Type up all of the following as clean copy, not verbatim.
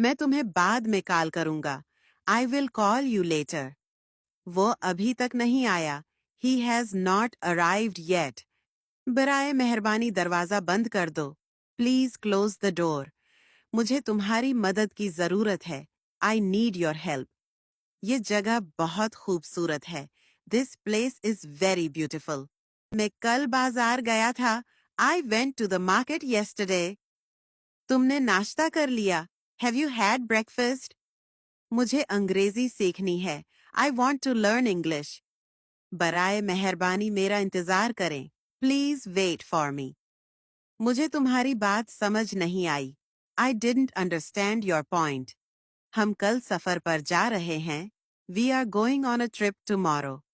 मैं तुम्हें बाद में कॉल करूंगा। I will call you later. वो अभी तक नहीं आया। He has not arrived yet. बराए मेहरबानी दरवाजा बंद कर दो। Please close the door. मुझे तुम्हारी मदद की जरूरत है। I need your help. ये जगह बहुत खूबसूरत है। This place is very beautiful. मैं कल बाजार गया था। I went to the market yesterday. तुमने नाश्ता कर लिया? Have you had breakfast? मुझे अंग्रेजी सीखनी है। I want to learn English. बराए मेहरबानी मेरा इंतजार करें। Please wait for me. मुझे तुम्हारी बात समझ नहीं आई। I didn't understand your point. हम कल सफर पर जा रहे हैं। We are going on a trip tomorrow.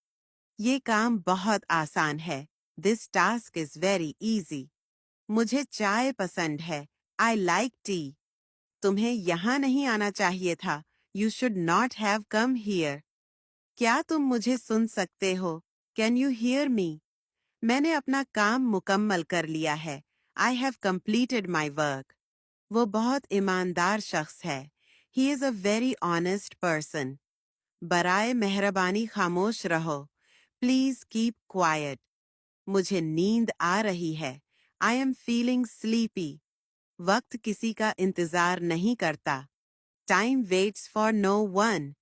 ये काम बहुत आसान है। This task is very easy. मुझे चाय पसंद है। I like tea. तुम्हें यहाँ नहीं आना चाहिए था। You should not have come here. क्या तुम मुझे सुन सकते हो? Can you hear me? मैंने अपना काम मुकम्मल कर लिया है। I have completed my work. वो बहुत ईमानदार शख्स है। He is a very honest person. बराए मेहरबानी खामोश रहो। Please keep quiet. मुझे नींद आ रही है। I am feeling sleepy. वक्त किसी का इंतजार नहीं करता। Time waits for no one.